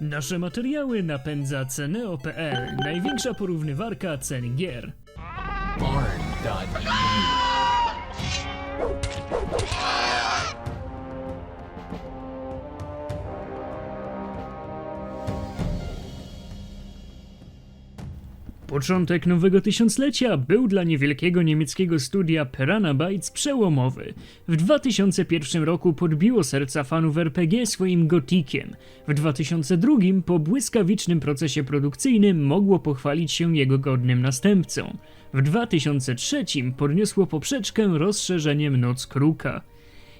Nasze materiały napędza Ceneo.pl, największa porównywarka cen gier. Początek nowego tysiąclecia był dla niewielkiego niemieckiego studia Piranha Bytes przełomowy. W 2001 roku podbiło serca fanów RPG swoim Gothikiem. W 2002 po błyskawicznym procesie produkcyjnym mogło pochwalić się jego godnym następcą. W 2003 podniosło poprzeczkę rozszerzeniem Noc Kruka.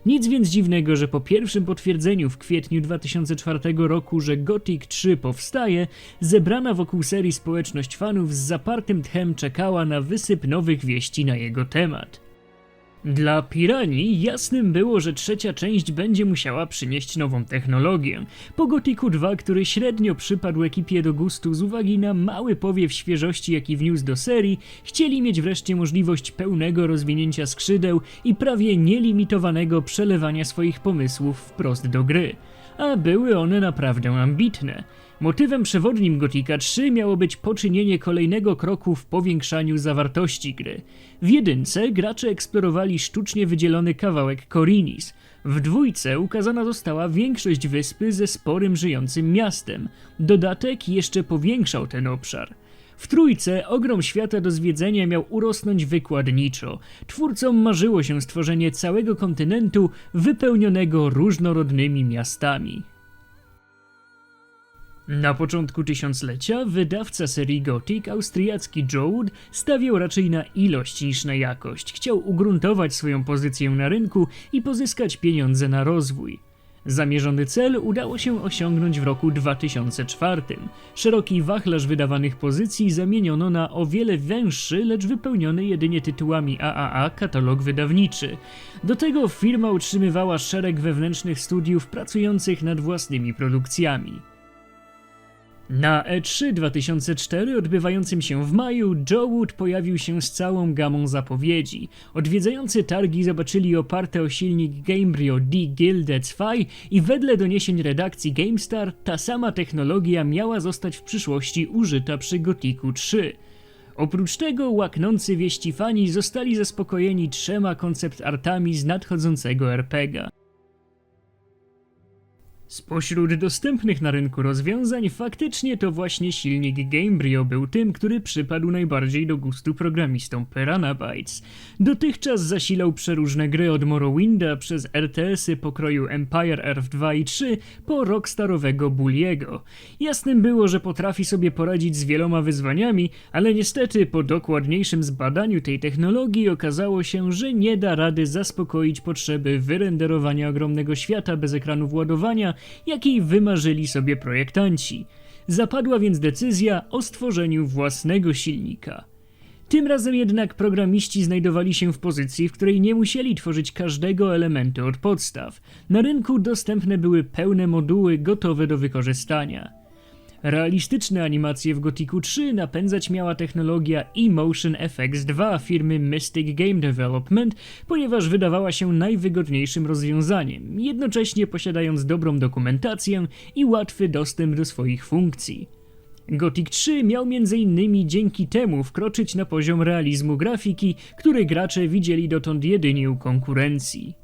Nic więc dziwnego, że po pierwszym potwierdzeniu w kwietniu 2004 roku, że Gothic 3 powstaje, zebrana wokół serii społeczność fanów z zapartym tchem czekała na wysyp nowych wieści na jego temat. Dla Piranii jasnym było, że trzecia część będzie musiała przynieść nową technologię. Po Gothicu 2, który średnio przypadł ekipie do gustu z uwagi na mały powiew świeżości, jaki wniósł do serii, chcieli mieć wreszcie możliwość pełnego rozwinięcia skrzydeł i prawie nielimitowanego przelewania swoich pomysłów wprost do gry. A były one naprawdę ambitne. Motywem przewodnim Gothica 3 miało być poczynienie kolejnego kroku w powiększaniu zawartości gry. W jedynce gracze eksplorowali sztucznie wydzielony kawałek Korinis. W dwójce ukazana została większość wyspy ze sporym żyjącym miastem. Dodatek jeszcze powiększał ten obszar. W trójce ogrom świata do zwiedzenia miał urosnąć wykładniczo. Twórcom marzyło się stworzenie całego kontynentu wypełnionego różnorodnymi miastami. Na początku tysiąclecia wydawca serii Gothic, austriacki Jowood, stawiał raczej na ilość niż na jakość. Chciał ugruntować swoją pozycję na rynku i pozyskać pieniądze na rozwój. Zamierzony cel udało się osiągnąć w roku 2004. Szeroki wachlarz wydawanych pozycji zamieniono na o wiele węższy, lecz wypełniony jedynie tytułami AAA katalog wydawniczy. Do tego firma utrzymywała szereg wewnętrznych studiów pracujących nad własnymi produkcjami. Na E3 2004 odbywającym się w maju Jowood pojawił się z całą gamą zapowiedzi. Odwiedzający targi zobaczyli oparte o silnik Gamebryo D-Gilded Spy i wedle doniesień redakcji GameStar ta sama technologia miała zostać w przyszłości użyta przy Gothicu 3. Oprócz tego łaknący wieści fani zostali zaspokojeni 3 koncept artami z nadchodzącego RPGa. Spośród dostępnych na rynku rozwiązań faktycznie to właśnie silnik Gamebryo był tym, który przypadł najbardziej do gustu programistom Piranha Bytes. Dotychczas zasilał przeróżne gry od Morrowinda przez RTS-y pokroju Empire Earth 2 i 3 po rockstarowego Bulliego. Jasnym było, że potrafi sobie poradzić z wieloma wyzwaniami, ale niestety po dokładniejszym zbadaniu tej technologii okazało się, że nie da rady zaspokoić potrzeby wyrenderowania ogromnego świata bez ekranów ładowania, jakiej wymarzyli sobie projektanci. Zapadła więc decyzja o stworzeniu własnego silnika. Tym razem jednak programiści znajdowali się w pozycji, w której nie musieli tworzyć każdego elementu od podstaw. Na rynku dostępne były pełne moduły gotowe do wykorzystania. Realistyczne animacje w Gothicu 3 napędzać miała technologia eMotion FX 2 firmy Mystic Game Development, ponieważ wydawała się najwygodniejszym rozwiązaniem, jednocześnie posiadając dobrą dokumentację i łatwy dostęp do swoich funkcji. Gothic 3 miał m.in. dzięki temu wkroczyć na poziom realizmu grafiki, który gracze widzieli dotąd jedynie u konkurencji.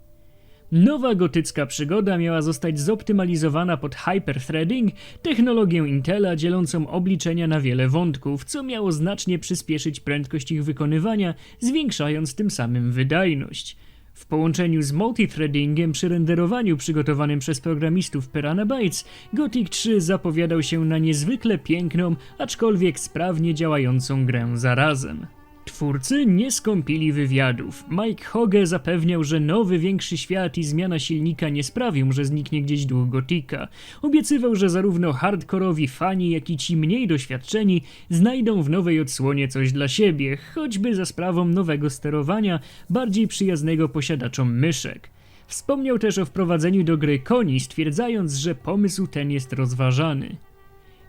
Nowa gotycka przygoda miała zostać zoptymalizowana pod hyperthreading, technologię Intela dzielącą obliczenia na wiele wątków, co miało znacznie przyspieszyć prędkość ich wykonywania, zwiększając tym samym wydajność. W połączeniu z multithreadingiem przy renderowaniu przygotowanym przez programistów Piranha Bytes, Gothic 3 zapowiadał się na niezwykle piękną, aczkolwiek sprawnie działającą grę zarazem. Twórcy nie skąpili wywiadów. Mike Hoge zapewniał, że nowy, większy świat i zmiana silnika nie sprawią, że zniknie gdzieś duch Gothica. Obiecywał, że zarówno hardkorowi fani, jak i ci mniej doświadczeni znajdą w nowej odsłonie coś dla siebie, choćby za sprawą nowego sterowania, bardziej przyjaznego posiadaczom myszek. Wspomniał też o wprowadzeniu do gry koni, stwierdzając, że pomysł ten jest rozważany.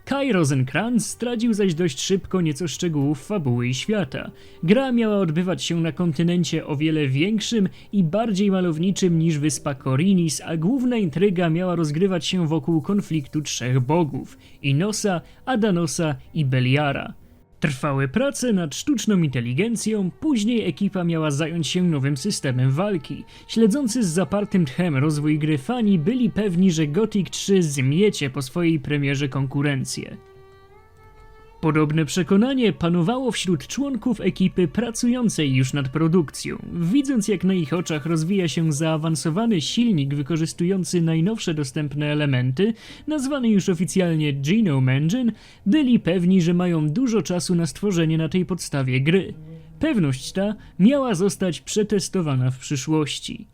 Kai Rosenkrantz zdradził zaś dość szybko nieco szczegółów fabuły i świata. Gra miała odbywać się na kontynencie o wiele większym i bardziej malowniczym niż wyspa Korinis, a główna intryga miała rozgrywać się wokół konfliktu trzech bogów – Inosa, Adanosa i Beliara. Trwały prace nad sztuczną inteligencją, później ekipa miała zająć się nowym systemem walki. Śledzący z zapartym tchem rozwój gry fani byli pewni, że Gothic 3 zmiecie po swojej premierze konkurencję. Podobne przekonanie panowało wśród członków ekipy pracującej już nad produkcją. Widząc, jak na ich oczach rozwija się zaawansowany silnik wykorzystujący najnowsze dostępne elementy, nazwany już oficjalnie Genome Engine, byli pewni, że mają dużo czasu na stworzenie na tej podstawie gry. Pewność ta miała zostać przetestowana w przyszłości.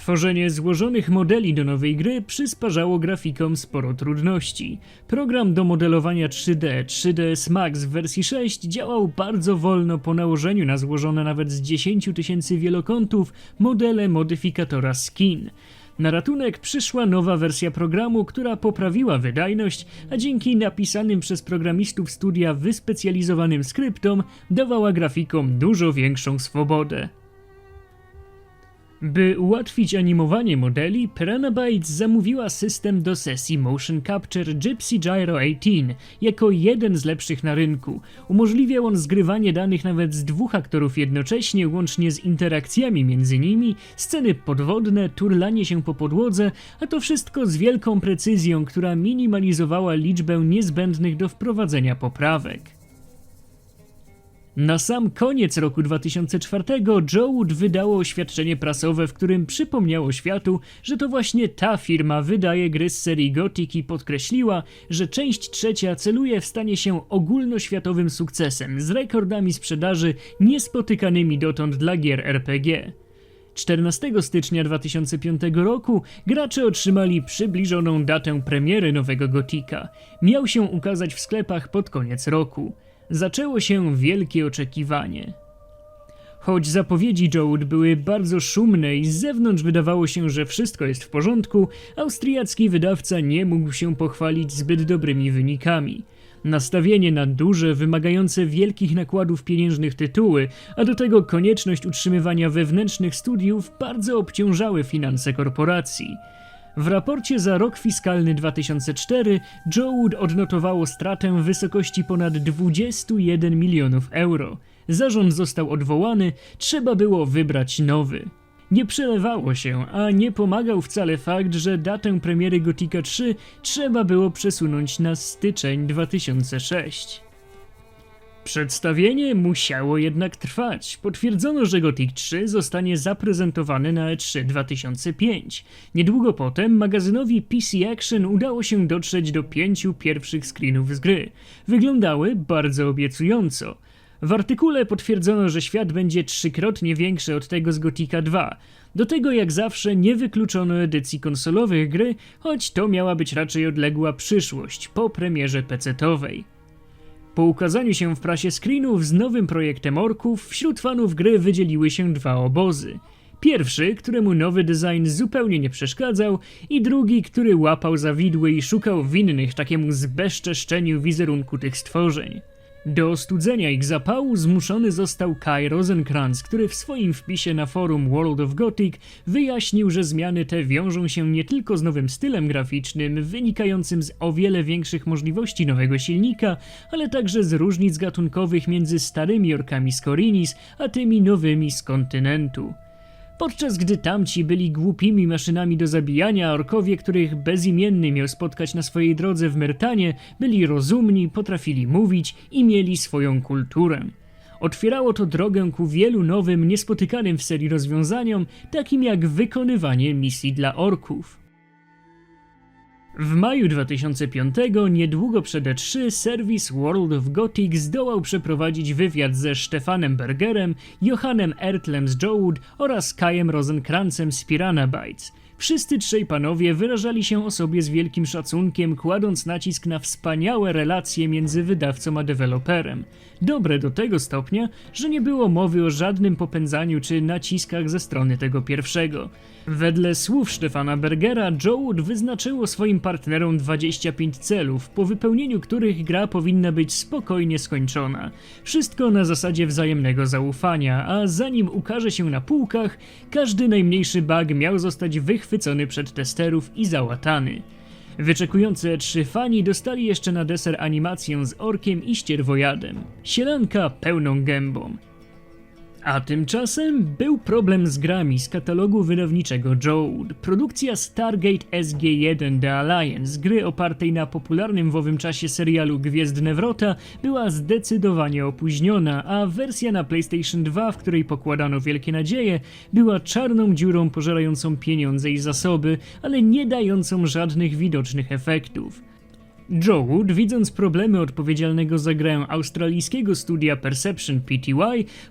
Tworzenie złożonych modeli do nowej gry przysparzało grafikom sporo trudności. Program do modelowania 3D 3ds Max w wersji 6 działał bardzo wolno po nałożeniu na złożone nawet z 10 000 wielokątów modele modyfikatora Skin. Na ratunek przyszła nowa wersja programu, która poprawiła wydajność, a dzięki napisanym przez programistów studia wyspecjalizowanym skryptom dawała grafikom dużo większą swobodę. By ułatwić animowanie modeli, Piranha Bytes zamówiła system do sesji Motion Capture Gypsy Gyro 18 jako jeden z lepszych na rynku. Umożliwiał on zgrywanie danych nawet z dwóch aktorów jednocześnie, łącznie z interakcjami między nimi, sceny podwodne, turlanie się po podłodze, a to wszystko z wielką precyzją, która minimalizowała liczbę niezbędnych do wprowadzenia poprawek. Na sam koniec roku 2004 Joe Wood wydało oświadczenie prasowe, w którym przypomniało światu, że to właśnie ta firma wydaje gry z serii Gothic i podkreśliła, że część trzecia celuje w stanie się ogólnoświatowym sukcesem z rekordami sprzedaży niespotykanymi dotąd dla gier RPG. 14 stycznia 2005 roku gracze otrzymali przybliżoną datę premiery nowego Gothica. Miał się ukazać w sklepach pod koniec roku. Zaczęło się wielkie oczekiwanie. Choć zapowiedzi Joe Wood były bardzo szumne i z zewnątrz wydawało się, że wszystko jest w porządku, austriacki wydawca nie mógł się pochwalić zbyt dobrymi wynikami. Nastawienie na duże, wymagające wielkich nakładów pieniężnych tytuły, a do tego konieczność utrzymywania wewnętrznych studiów bardzo obciążały finanse korporacji. W raporcie za rok fiskalny 2004 Joe Wood odnotowało stratę w wysokości ponad 21 milionów euro. Zarząd został odwołany, trzeba było wybrać nowy. Nie przelewało się, a nie pomagał wcale fakt, że datę premiery Gothica 3 trzeba było przesunąć na styczeń 2006. Przedstawienie musiało jednak trwać. Potwierdzono, że Gothic 3 zostanie zaprezentowany na E3 2005. Niedługo potem magazynowi PC Action udało się dotrzeć do 5 pierwszych screenów z gry. Wyglądały bardzo obiecująco. W artykule potwierdzono, że świat będzie 3-krotnie większy od tego z Gothica 2. Do tego jak zawsze nie wykluczono edycji konsolowych gry, choć to miała być raczej odległa przyszłość po premierze PC-towej. Po ukazaniu się w prasie screenów z nowym projektem orków, wśród fanów gry wydzieliły się dwa obozy. Pierwszy, któremu nowy design zupełnie nie przeszkadzał, i drugi, który łapał za widły i szukał winnych takiemu zbezczeszczeniu wizerunku tych stworzeń. Do ostudzenia ich zapału zmuszony został Kai Rosenkrantz, który w swoim wpisie na forum World of Gothic wyjaśnił, że zmiany te wiążą się nie tylko z nowym stylem graficznym, wynikającym z o wiele większych możliwości nowego silnika, ale także z różnic gatunkowych między starymi orkami z Korinis, a tymi nowymi z kontynentu. Podczas gdy tamci byli głupimi maszynami do zabijania, orkowie, których bezimienny miał spotkać na swojej drodze w Myrtanie, byli rozumni, potrafili mówić i mieli swoją kulturę. Otwierało to drogę ku wielu nowym, niespotykanym w serii rozwiązaniom, takim jak wykonywanie misji dla orków. W maju 2005, niedługo przed E3, serwis World of Gothic zdołał przeprowadzić wywiad ze Stefanem Bergerem, Johannem Ertlem z Joe Wood oraz Kaiem Rosenkrantzem z Piranha Bytes. Wszyscy trzej panowie wyrażali się o sobie z wielkim szacunkiem, kładąc nacisk na wspaniałe relacje między wydawcą a deweloperem. Dobre do tego stopnia, że nie było mowy o żadnym popędzaniu czy naciskach ze strony tego pierwszego. Wedle słów Stefana Bergera, Joe Wood wyznaczyło swoim partnerom 25 celów, po wypełnieniu których gra powinna być spokojnie skończona. Wszystko na zasadzie wzajemnego zaufania, a zanim ukaże się na półkach, każdy najmniejszy bug miał zostać wychwycony przed testerów i załatany. Wyczekujący E3 fani dostali jeszcze na deser animację z orkiem i ścierwojadem. Sielanka pełną gębą. A tymczasem był problem z grami z katalogu wydawniczego Joe Wood. Produkcja Stargate SG-1 The Alliance, gry opartej na popularnym w owym czasie serialu Gwiezdne Wrota, była zdecydowanie opóźniona, a wersja na PlayStation 2, w której pokładano wielkie nadzieje, była czarną dziurą pożerającą pieniądze i zasoby, ale nie dającą żadnych widocznych efektów. Joe Wood, widząc problemy odpowiedzialnego za grę australijskiego studia Perception Pty,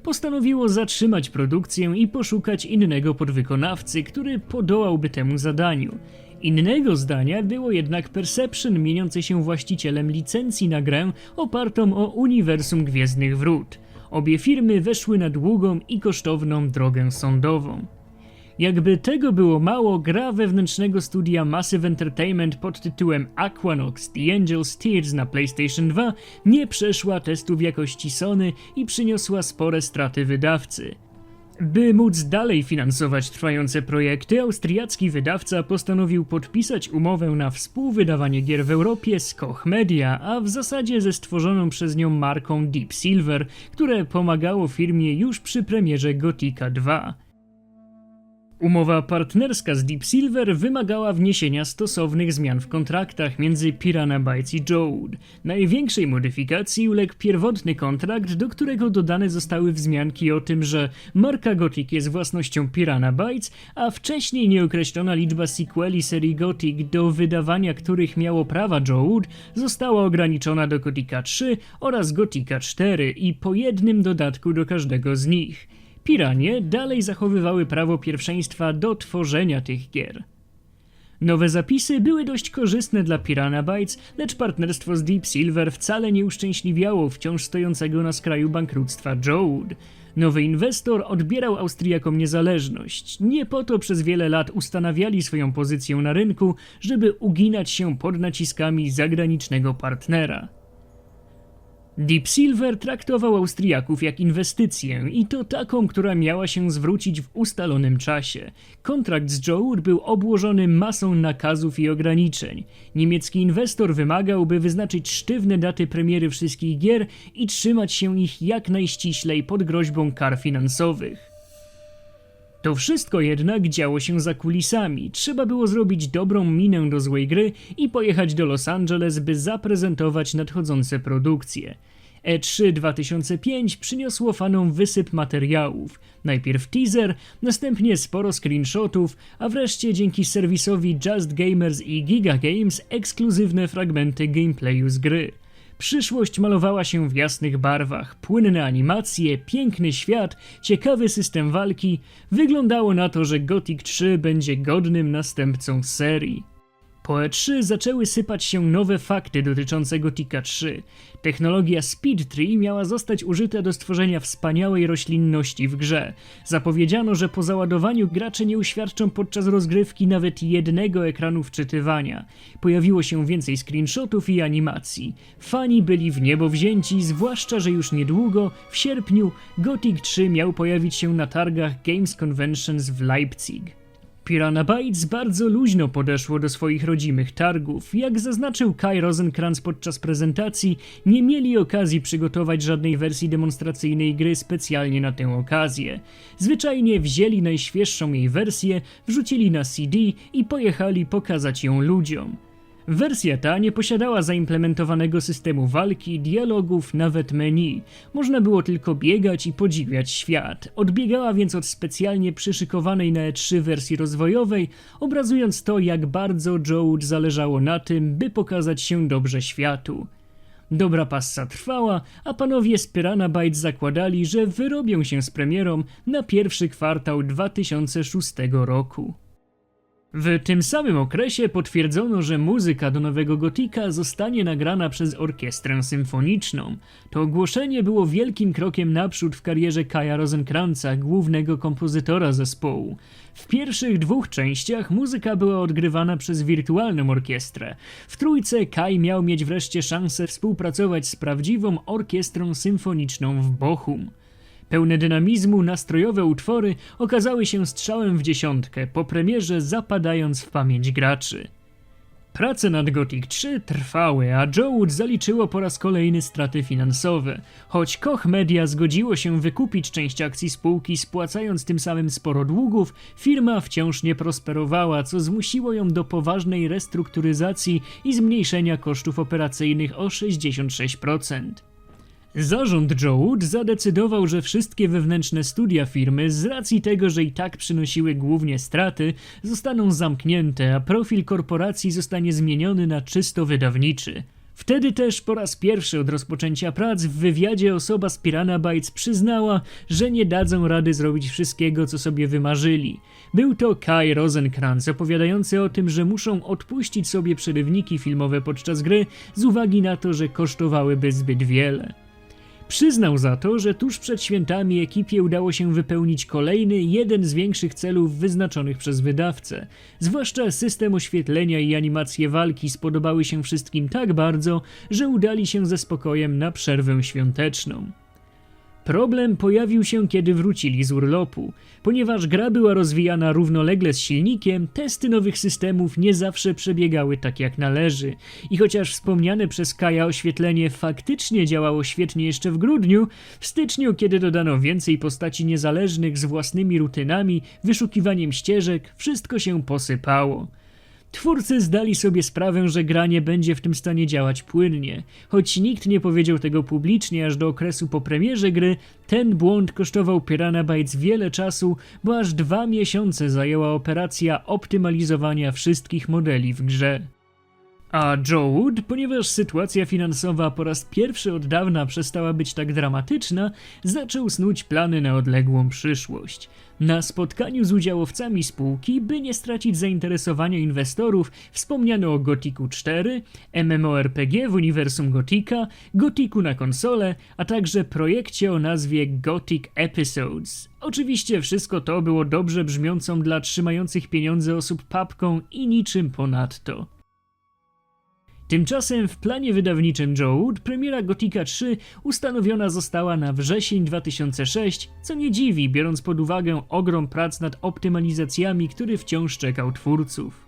postanowiło zatrzymać produkcję i poszukać innego podwykonawcy, który podołałby temu zadaniu. Innego zdania było jednak Perception, mieniący się właścicielem licencji na grę opartą o uniwersum Gwiezdnych Wrót. Obie firmy weszły na długą i kosztowną drogę sądową. Jakby tego było mało, gra wewnętrznego studia Massive Entertainment pod tytułem Aquanox The Angel's Tears na PlayStation 2 nie przeszła testów jakości Sony i przyniosła spore straty wydawcy. By móc dalej finansować trwające projekty, austriacki wydawca postanowił podpisać umowę na współwydawanie gier w Europie z Koch Media, a w zasadzie ze stworzoną przez nią marką Deep Silver, które pomagało firmie już przy premierze Gothica 2. Umowa partnerska z Deep Silver wymagała wniesienia stosownych zmian w kontraktach między Piranha Bytes i Joe Wood. Największej modyfikacji uległ pierwotny kontrakt, do którego dodane zostały wzmianki o tym, że marka Gothic jest własnością Piranha Bytes, a wcześniej nieokreślona liczba sequeli serii Gothic, do wydawania których miało prawa Joe Wood, została ograniczona do Gothica 3 oraz Gothica 4 i po jednym dodatku do każdego z nich. Piranie dalej zachowywały prawo pierwszeństwa do tworzenia tych gier. Nowe zapisy były dość korzystne dla Piranha Bytes, lecz partnerstwo z Deep Silver wcale nie uszczęśliwiało wciąż stojącego na skraju bankructwa Joe Wood. Nowy inwestor odbierał Austriakom niezależność. Nie po to przez wiele lat ustanawiali swoją pozycję na rynku, żeby uginać się pod naciskami zagranicznego partnera. Deep Silver traktował Austriaków jak inwestycję i to taką, która miała się zwrócić w ustalonym czasie. Kontrakt z Joe Wood był obłożony masą nakazów i ograniczeń. Niemiecki inwestor wymagał, by wyznaczyć sztywne daty premiery wszystkich gier i trzymać się ich jak najściślej pod groźbą kar finansowych. To wszystko jednak działo się za kulisami. Trzeba było zrobić dobrą minę do złej gry i pojechać do Los Angeles, by zaprezentować nadchodzące produkcje. E3 2005 przyniosło fanom wysyp materiałów. Najpierw teaser, następnie sporo screenshotów, a wreszcie dzięki serwisowi Just Gamers i Giga Games ekskluzywne fragmenty gameplayu z gry. Przyszłość malowała się w jasnych barwach, płynne animacje, piękny świat, ciekawy system walki. Wyglądało na to, że Gothic 3 będzie godnym następcą serii. Po E3 zaczęły sypać się nowe fakty dotyczące Gothica 3. Technologia Speed Tree miała zostać użyta do stworzenia wspaniałej roślinności w grze. Zapowiedziano, że po załadowaniu gracze nie uświadczą podczas rozgrywki nawet jednego ekranu wczytywania. Pojawiło się więcej screenshotów i animacji. Fani byli w niebo wzięci, zwłaszcza, że już niedługo, w sierpniu, Gothic 3 miał pojawić się na targach Games Conventions w Leipzig. Piranha Bytes bardzo luźno podeszło do swoich rodzimych targów. Jak zaznaczył Kai Rosenkrantz podczas prezentacji, nie mieli okazji przygotować żadnej wersji demonstracyjnej gry specjalnie na tę okazję. Zwyczajnie wzięli najświeższą jej wersję, wrzucili na CD i pojechali pokazać ją ludziom. Wersja ta nie posiadała zaimplementowanego systemu walki, dialogów, nawet menu. Można było tylko biegać i podziwiać świat. Odbiegała więc od specjalnie przyszykowanej na E3 wersji rozwojowej, obrazując to, jak bardzo Joe Wood zależało na tym, by pokazać się dobrze światu. Dobra passa trwała, a panowie z Piranha Bytes zakładali, że wyrobią się z premierą na pierwszy kwartał 2006 roku. W tym samym okresie potwierdzono, że muzyka do nowego Gotika zostanie nagrana przez orkiestrę symfoniczną. To ogłoszenie było wielkim krokiem naprzód w karierze Kaja Rosenkrantza, głównego kompozytora zespołu. W pierwszych 2 częściach muzyka była odgrywana przez wirtualną orkiestrę. W trójce Kaj miał mieć wreszcie szansę współpracować z prawdziwą orkiestrą symfoniczną w Bochum. Pełne dynamizmu, nastrojowe utwory okazały się strzałem w dziesiątkę, po premierze zapadając w pamięć graczy. Prace nad Gothic 3 trwały, a JoWood zaliczyło po raz kolejny straty finansowe. Choć Koch Media zgodziło się wykupić część akcji spółki, spłacając tym samym sporo długów, firma wciąż nie prosperowała, co zmusiło ją do poważnej restrukturyzacji i zmniejszenia kosztów operacyjnych o 66%. Zarząd JoWood zadecydował, że wszystkie wewnętrzne studia firmy, z racji tego, że i tak przynosiły głównie straty, zostaną zamknięte, a profil korporacji zostanie zmieniony na czysto wydawniczy. Wtedy też po raz pierwszy od rozpoczęcia prac w wywiadzie osoba z Piranha Bytes przyznała, że nie dadzą rady zrobić wszystkiego, co sobie wymarzyli. Był to Kai Rosenkrantz opowiadający o tym, że muszą odpuścić sobie przerywniki filmowe podczas gry z uwagi na to, że kosztowałyby zbyt wiele. Przyznał za to, że tuż przed świętami ekipie udało się wypełnić kolejny, jeden z większych celów wyznaczonych przez wydawcę. Zwłaszcza system oświetlenia i animacje walki spodobały się wszystkim tak bardzo, że udali się ze spokojem na przerwę świąteczną. Problem pojawił się, kiedy wrócili z urlopu. Ponieważ gra była rozwijana równolegle z silnikiem, testy nowych systemów nie zawsze przebiegały tak jak należy. I chociaż wspomniane przez Kaja oświetlenie faktycznie działało świetnie jeszcze w grudniu, w styczniu, kiedy dodano więcej postaci niezależnych z własnymi rutynami, wyszukiwaniem ścieżek, wszystko się posypało. Twórcy zdali sobie sprawę, że gra nie będzie w tym stanie działać płynnie. Choć nikt nie powiedział tego publicznie aż do okresu po premierze gry, ten błąd kosztował Piranha Bytes wiele czasu, bo aż 2 miesiące zajęła operacja optymalizowania wszystkich modeli w grze. A JoWood, ponieważ sytuacja finansowa po raz pierwszy od dawna przestała być tak dramatyczna, zaczął snuć plany na odległą przyszłość. Na spotkaniu z udziałowcami spółki, by nie stracić zainteresowania inwestorów, wspomniano o Gothicu 4, MMORPG w uniwersum Gotika, Gothicu na konsolę, a także projekcie o nazwie Gothic Episodes. Oczywiście wszystko to było dobrze brzmiącą dla trzymających pieniądze osób papką i niczym ponadto. Tymczasem w planie wydawniczym JoWood premiera Gothica 3 ustanowiona została na wrzesień 2006, co nie dziwi, biorąc pod uwagę ogrom prac nad optymalizacjami, który wciąż czekał twórców.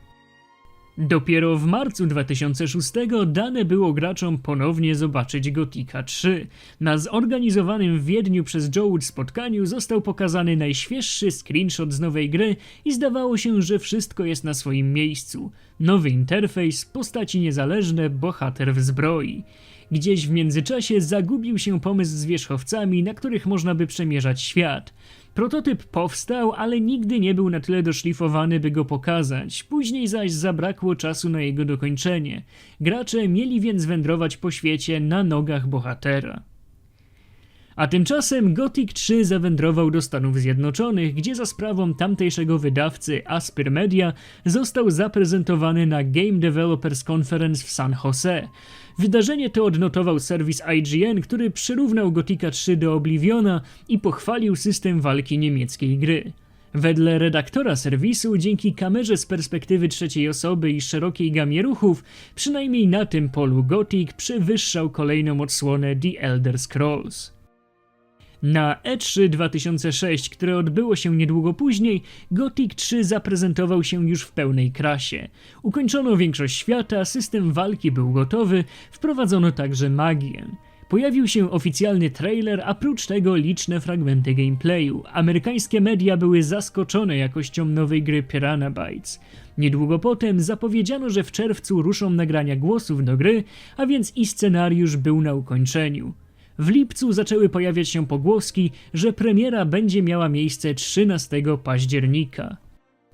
Dopiero w marcu 2006 dane było graczom ponownie zobaczyć Gothica 3. Na zorganizowanym w Wiedniu przez JoWood spotkaniu został pokazany najświeższy screenshot z nowej gry i zdawało się, że wszystko jest na swoim miejscu. Nowy interfejs, postaci niezależne, bohater w zbroi. Gdzieś w międzyczasie zagubił się pomysł z wierzchowcami, na których można by przemierzać świat. Prototyp powstał, ale nigdy nie był na tyle doszlifowany, by go pokazać. Później zaś zabrakło czasu na jego dokończenie. Gracze mieli więc wędrować po świecie na nogach bohatera. A tymczasem Gothic 3 zawędrował do Stanów Zjednoczonych, gdzie za sprawą tamtejszego wydawcy Aspyr Media został zaprezentowany na Game Developers Conference w San Jose. Wydarzenie to odnotował serwis IGN, który przyrównał Gothica 3 do Obliviona i pochwalił system walki niemieckiej gry. Wedle redaktora serwisu, dzięki kamerze z perspektywy trzeciej osoby i szerokiej gamie ruchów, przynajmniej na tym polu Gothic przewyższał kolejną odsłonę The Elder Scrolls. Na E3 2006, które odbyło się niedługo później, Gothic 3 zaprezentował się już w pełnej krasie. Ukończono większość świata, system walki był gotowy, wprowadzono także magię. Pojawił się oficjalny trailer, a prócz tego liczne fragmenty gameplayu. Amerykańskie media były zaskoczone jakością nowej gry Piranha Bytes. Niedługo potem zapowiedziano, że w czerwcu ruszą nagrania głosów do gry, a więc i scenariusz był na ukończeniu. W lipcu zaczęły pojawiać się pogłoski, że premiera będzie miała miejsce 13 października.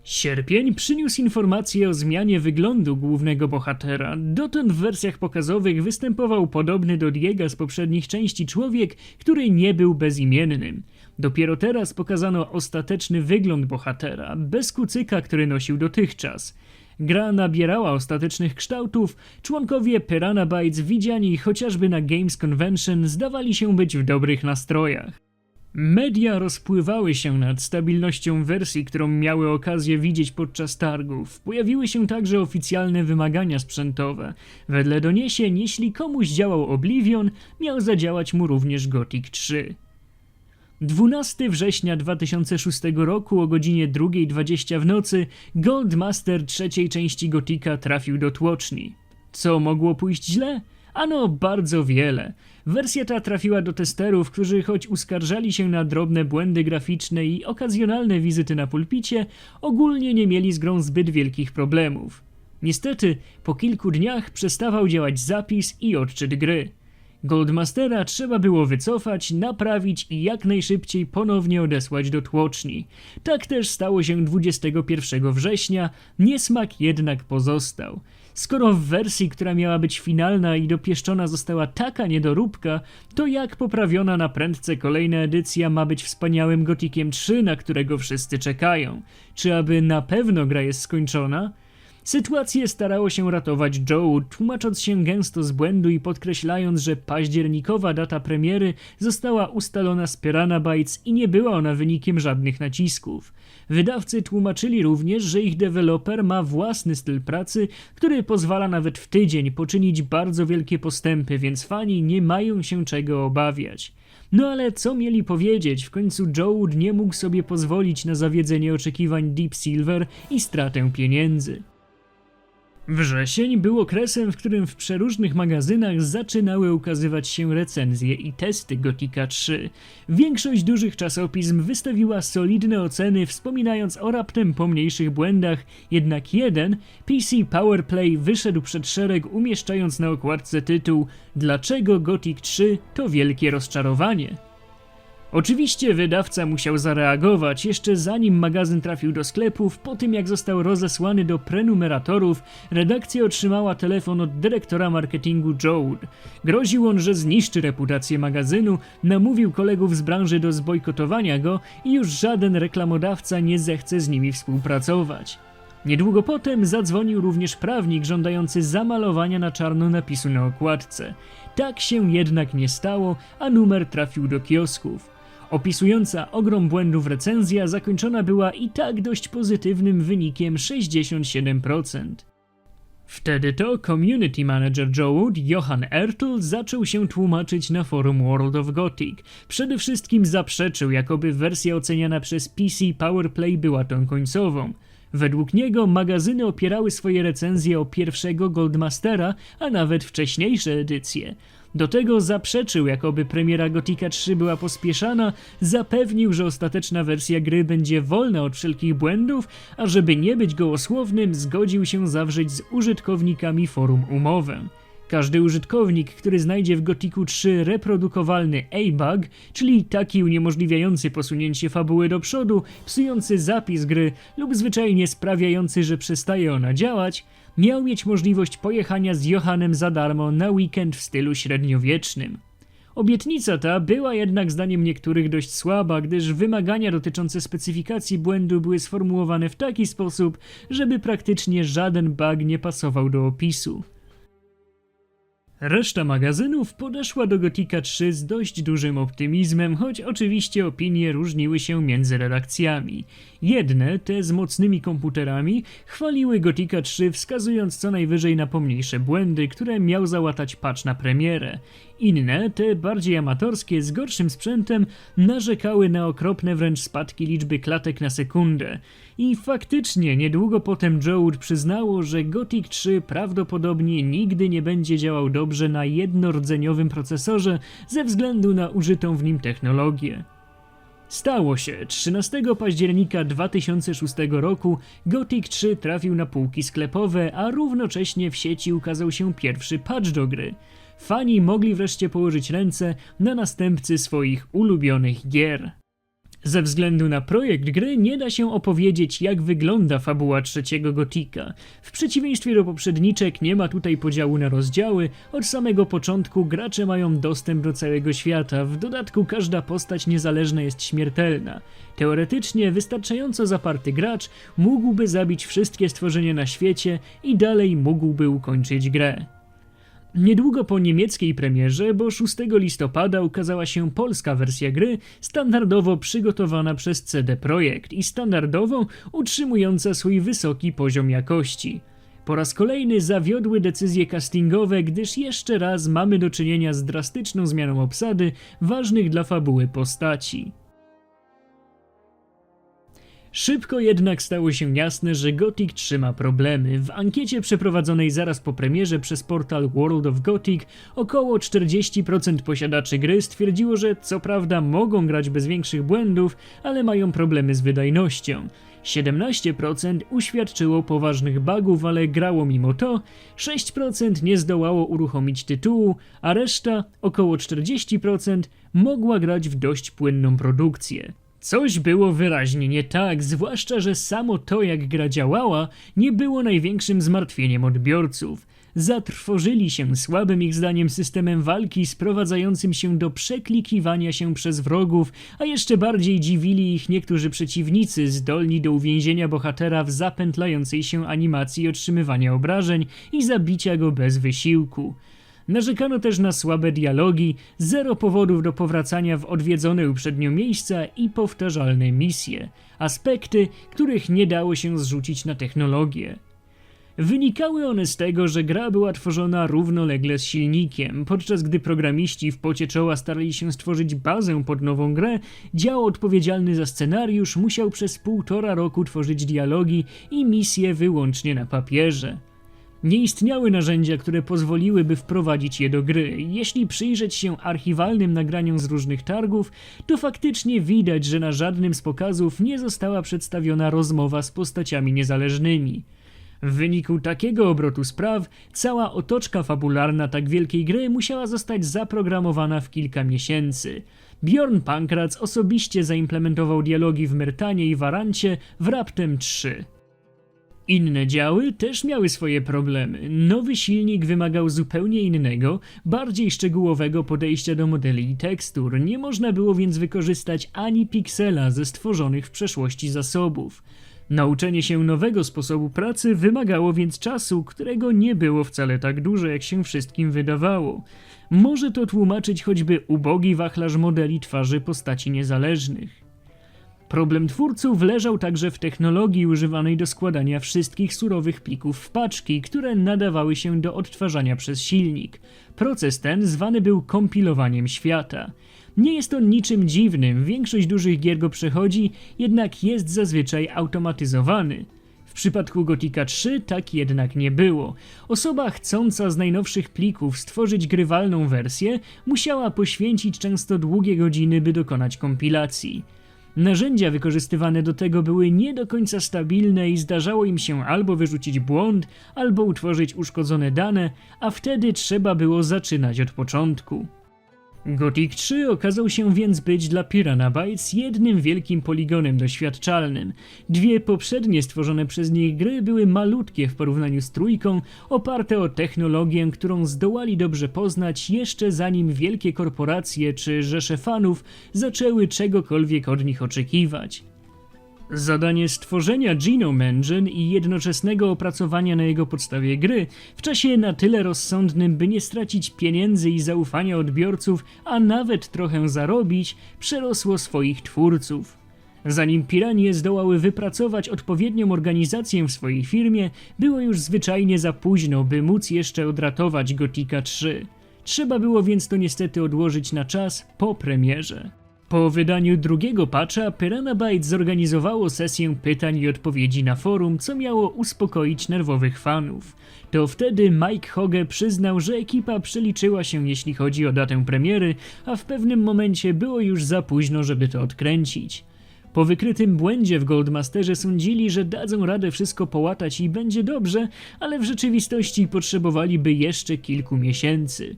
Sierpień przyniósł informację o zmianie wyglądu głównego bohatera. Dotąd w wersjach pokazowych występował podobny do Diega z poprzednich części człowiek, który nie był bezimiennym. Dopiero teraz pokazano ostateczny wygląd bohatera, bez kucyka, który nosił dotychczas. Gra nabierała ostatecznych kształtów, członkowie Piranha Bytes widziani chociażby na Games Convention zdawali się być w dobrych nastrojach. Media rozpływały się nad stabilnością wersji, którą miały okazję widzieć podczas targów. Pojawiły się także oficjalne wymagania sprzętowe. Wedle doniesień, jeśli komuś działał Oblivion, miał zadziałać mu również Gothic 3. 12 września 2006 roku o godzinie 2:20 w nocy Gold Master trzeciej części Gothica trafił do tłoczni. Co mogło pójść źle? Ano bardzo wiele. Wersja ta trafiła do testerów, którzy choć uskarżali się na drobne błędy graficzne i okazjonalne wizyty na pulpicie, ogólnie nie mieli z grą zbyt wielkich problemów. Niestety, po kilku dniach przestawał działać zapis i odczyt gry. Goldmastera trzeba było wycofać, naprawić i jak najszybciej ponownie odesłać do tłoczni. Tak też stało się 21 września, niesmak jednak pozostał. Skoro w wersji, która miała być finalna i dopieszczona została taka niedoróbka, to jak poprawiona na prędce kolejna edycja ma być wspaniałym Gothiciem 3, na którego wszyscy czekają? Czy aby na pewno gra jest skończona? Sytuację starało się ratować Joe, tłumacząc się gęsto z błędu i podkreślając, że październikowa data premiery została ustalona z Piranha Bytes i nie była ona wynikiem żadnych nacisków. Wydawcy tłumaczyli również, że ich deweloper ma własny styl pracy, który pozwala nawet w tydzień poczynić bardzo wielkie postępy, więc fani nie mają się czego obawiać. No ale co mieli powiedzieć? W końcu Joe nie mógł sobie pozwolić na zawiedzenie oczekiwań Deep Silver i stratę pieniędzy. Wrzesień był okresem, w którym w przeróżnych magazynach zaczynały ukazywać się recenzje i testy Gothica 3. Większość dużych czasopism wystawiła solidne oceny, wspominając o raptem pomniejszych błędach, jednak jeden, PC Powerplay, wyszedł przed szereg, umieszczając na okładce tytuł „Dlaczego Gothic 3 to wielkie rozczarowanie?”. Oczywiście wydawca musiał zareagować, jeszcze zanim magazyn trafił do sklepów. Po tym jak został rozesłany do prenumeratorów, redakcja otrzymała telefon od dyrektora marketingu Joe. Groził on, że zniszczy reputację magazynu, namówił kolegów z branży do zbojkotowania go i już żaden reklamodawca nie zechce z nimi współpracować. Niedługo potem zadzwonił również prawnik żądający zamalowania na czarno napisu na okładce. Tak się jednak nie stało, a numer trafił do kiosków. Opisująca ogrom błędów recenzja zakończona była i tak dość pozytywnym wynikiem 67%. Wtedy to community manager Joe, Johan Ertl, zaczął się tłumaczyć na forum World of Gothic. Przede wszystkim zaprzeczył, jakoby wersja oceniana przez PC Powerplay była tą końcową. Według niego magazyny opierały swoje recenzje o pierwszego Goldmastera, a nawet wcześniejsze edycje. Do tego zaprzeczył, jakoby premiera Gothica 3 była pospieszana, zapewnił, że ostateczna wersja gry będzie wolna od wszelkich błędów, a żeby nie być gołosłownym, zgodził się zawrzeć z użytkownikami forum umowę. Każdy użytkownik, który znajdzie w Gothicu 3 reprodukowalny A-bug, czyli taki uniemożliwiający posunięcie fabuły do przodu, psujący zapis gry lub zwyczajnie sprawiający, że przestaje ona działać, miał mieć możliwość pojechania z Johanem za darmo na weekend w stylu średniowiecznym. Obietnica ta była jednak zdaniem niektórych dość słaba, gdyż wymagania dotyczące specyfikacji błędu były sformułowane w taki sposób, żeby praktycznie żaden bug nie pasował do opisu. Reszta magazynów podeszła do Gothica 3 z dość dużym optymizmem, choć oczywiście opinie różniły się między redakcjami. Jedne, te z mocnymi komputerami, chwaliły Gothica 3, wskazując co najwyżej na pomniejsze błędy, które miał załatać patch na premierę. Inne, te bardziej amatorskie, z gorszym sprzętem, narzekały na okropne wręcz spadki liczby klatek na sekundę. I faktycznie niedługo potem Joe przyznało, że Gothic 3 prawdopodobnie nigdy nie będzie działał dobrze na jednorodzeniowym procesorze ze względu na użytą w nim technologię. Stało się. 13 października 2006 roku Gothic 3 trafił na półki sklepowe, a równocześnie w sieci ukazał się pierwszy patch do gry. Fani mogli wreszcie położyć ręce na następcy swoich ulubionych gier. Ze względu na projekt gry nie da się opowiedzieć, jak wygląda fabuła trzeciego Gotika. W przeciwieństwie do poprzedniczek nie ma tutaj podziału na rozdziały, od samego początku gracze mają dostęp do całego świata, w dodatku każda postać niezależna jest śmiertelna. Teoretycznie wystarczająco zaparty gracz mógłby zabić wszystkie stworzenia na świecie i dalej mógłby ukończyć grę. Niedługo po niemieckiej premierze, bo 6 listopada ukazała się polska wersja gry, standardowo przygotowana przez CD Projekt i standardowo utrzymująca swój wysoki poziom jakości. Po raz kolejny zawiodły decyzje castingowe, gdyż jeszcze raz mamy do czynienia z drastyczną zmianą obsady ważnych dla fabuły postaci. Szybko jednak stało się jasne, że Gothic 3 ma problemy. W ankiecie przeprowadzonej zaraz po premierze przez portal World of Gothic około 40% posiadaczy gry stwierdziło, że co prawda mogą grać bez większych błędów, ale mają problemy z wydajnością. 17% uświadczyło poważnych bugów, ale grało mimo to, 6% nie zdołało uruchomić tytułu, a reszta, około 40%, mogła grać w dość płynną produkcję. Coś było wyraźnie nie tak, zwłaszcza że samo to, jak gra działała, nie było największym zmartwieniem odbiorców. Zatrwożyli się słabym ich zdaniem systemem walki sprowadzającym się do przeklikiwania się przez wrogów, a jeszcze bardziej dziwili ich niektórzy przeciwnicy zdolni do uwięzienia bohatera w zapętlającej się animacji otrzymywania obrażeń i zabicia go bez wysiłku. Narzekano też na słabe dialogi, zero powodów do powracania w odwiedzone uprzednio miejsca i powtarzalne misje, aspekty, których nie dało się zrzucić na technologię. Wynikały one z tego, że gra była tworzona równolegle z silnikiem, podczas gdy programiści w pocie czoła starali się stworzyć bazę pod nową grę, dział odpowiedzialny za scenariusz musiał przez 1,5 roku tworzyć dialogi i misje wyłącznie na papierze. Nie istniały narzędzia, które pozwoliłyby wprowadzić je do gry. Jeśli przyjrzeć się archiwalnym nagraniom z różnych targów, to faktycznie widać, że na żadnym z pokazów nie została przedstawiona rozmowa z postaciami niezależnymi. W wyniku takiego obrotu spraw, cała otoczka fabularna tak wielkiej gry musiała zostać zaprogramowana w kilka miesięcy. Bjorn Pankratz osobiście zaimplementował dialogi w Myrtanie i Warancie w raptem 3. Inne działy też miały swoje problemy. Nowy silnik wymagał zupełnie innego, bardziej szczegółowego podejścia do modeli i tekstur. Nie można było więc wykorzystać ani piksela ze stworzonych w przeszłości zasobów. Nauczenie się nowego sposobu pracy wymagało więc czasu, którego nie było wcale tak dużo, jak się wszystkim wydawało. Może to tłumaczyć choćby ubogi wachlarz modeli twarzy postaci niezależnych. Problem twórców leżał także w technologii używanej do składania wszystkich surowych plików w paczki, które nadawały się do odtwarzania przez silnik. Proces ten zwany był kompilowaniem świata. Nie jest on niczym dziwnym, większość dużych gier go przechodzi, jednak jest zazwyczaj automatyzowany. W przypadku Gothica 3 tak jednak nie było. Osoba chcąca z najnowszych plików stworzyć grywalną wersję musiała poświęcić często długie godziny, by dokonać kompilacji. Narzędzia wykorzystywane do tego były nie do końca stabilne i zdarzało im się albo wyrzucić błąd, albo utworzyć uszkodzone dane, a wtedy trzeba było zaczynać od początku. Gothic 3 okazał się więc być dla Piranha Bytes jednym wielkim poligonem doświadczalnym. Dwie poprzednie stworzone przez nich gry były malutkie w porównaniu z trójką, oparte o technologię, którą zdołali dobrze poznać jeszcze zanim wielkie korporacje czy rzesze fanów zaczęły czegokolwiek od nich oczekiwać. Zadanie stworzenia Genome Engine i jednoczesnego opracowania na jego podstawie gry w czasie na tyle rozsądnym, by nie stracić pieniędzy i zaufania odbiorców, a nawet trochę zarobić, przerosło swoich twórców. Zanim Piranie zdołały wypracować odpowiednią organizację w swojej firmie, było już zwyczajnie za późno, by móc jeszcze odratować Gothica 3. Trzeba było więc to niestety odłożyć na czas po premierze. Po wydaniu drugiego patcha Piranha Bytes zorganizowało sesję pytań i odpowiedzi na forum, co miało uspokoić nerwowych fanów. To wtedy Mike Hoge przyznał, że ekipa przeliczyła się jeśli chodzi o datę premiery, a w pewnym momencie było już za późno, żeby to odkręcić. Po wykrytym błędzie w Goldmasterze sądzili, że dadzą radę wszystko połatać i będzie dobrze, ale w rzeczywistości potrzebowaliby jeszcze kilku miesięcy.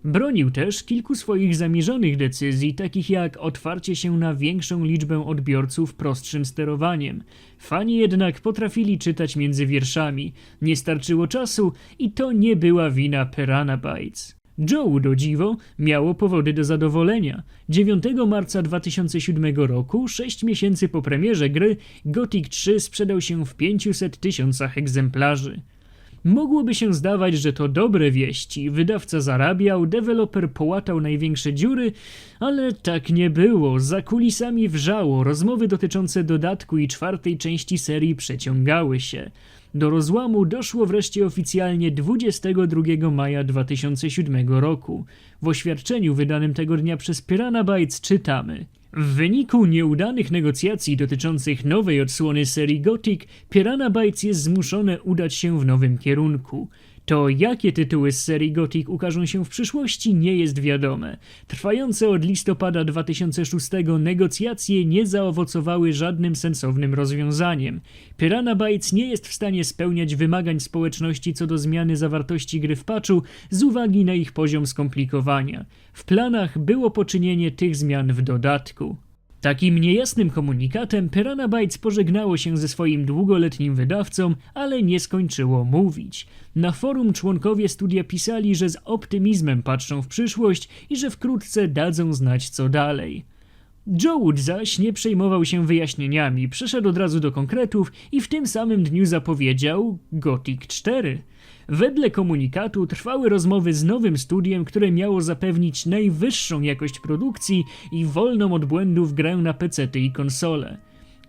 Bronił też kilku swoich zamierzonych decyzji, takich jak otwarcie się na większą liczbę odbiorców prostszym sterowaniem. Fani jednak potrafili czytać między wierszami, nie starczyło czasu i to nie była wina Piranha Bytes. Joe, o dziwo, miało powody do zadowolenia. 9 marca 2007 roku, 6 miesięcy po premierze gry, Gothic 3 sprzedał się w 500 000 egzemplarzy. Mogłoby się zdawać, że to dobre wieści, wydawca zarabiał, deweloper połatał największe dziury, ale tak nie było, za kulisami wrzało, rozmowy dotyczące dodatku i 4. części serii przeciągały się. Do rozłamu doszło wreszcie oficjalnie 22 maja 2007 roku. W oświadczeniu wydanym tego dnia przez Piranha Bytes czytamy: w wyniku nieudanych negocjacji dotyczących nowej odsłony serii Gothic, Piranha Bytes jest zmuszone udać się w nowym kierunku. To, jakie tytuły z serii Gothic ukażą się w przyszłości, nie jest wiadome. Trwające od listopada 2006 negocjacje nie zaowocowały żadnym sensownym rozwiązaniem. Piranha Bytes nie jest w stanie spełniać wymagań społeczności co do zmiany zawartości gry w patchu z uwagi na ich poziom skomplikowania. W planach było poczynienie tych zmian w dodatku. Takim niejasnym komunikatem Piranha Bytes pożegnało się ze swoim długoletnim wydawcą, ale nie skończyło mówić. Na forum członkowie studia pisali, że z optymizmem patrzą w przyszłość i że wkrótce dadzą znać co dalej. Joe Wood zaś nie przejmował się wyjaśnieniami, przeszedł od razu do konkretów i w tym samym dniu zapowiedział Gothic 4. Wedle komunikatu trwały rozmowy z nowym studiem, które miało zapewnić najwyższą jakość produkcji i wolną od błędów grę na pecety i konsole.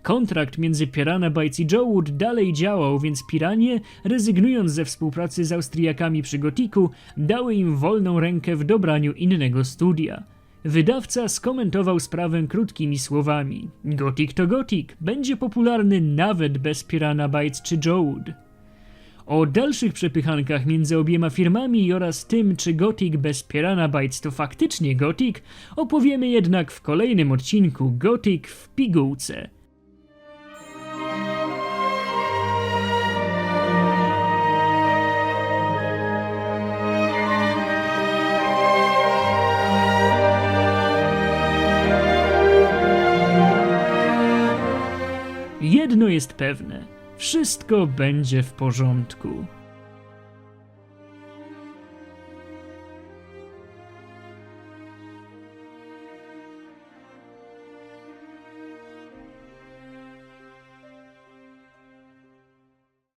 Kontrakt między Piranha Bytes i Joe Wood dalej działał, więc Piranie, rezygnując ze współpracy z Austriakami przy Gothicu, dały im wolną rękę w dobraniu innego studia. Wydawca skomentował sprawę krótkimi słowami: Gothic to Gothic, będzie popularny nawet bez Piranha Bytes czy Joe Wood. O dalszych przepychankach między obiema firmami oraz tym, czy Gothic bez Piranha Bytes to faktycznie Gothic, opowiemy jednak w kolejnym odcinku Gothic w pigułce. Jedno jest pewne, wszystko będzie w porządku.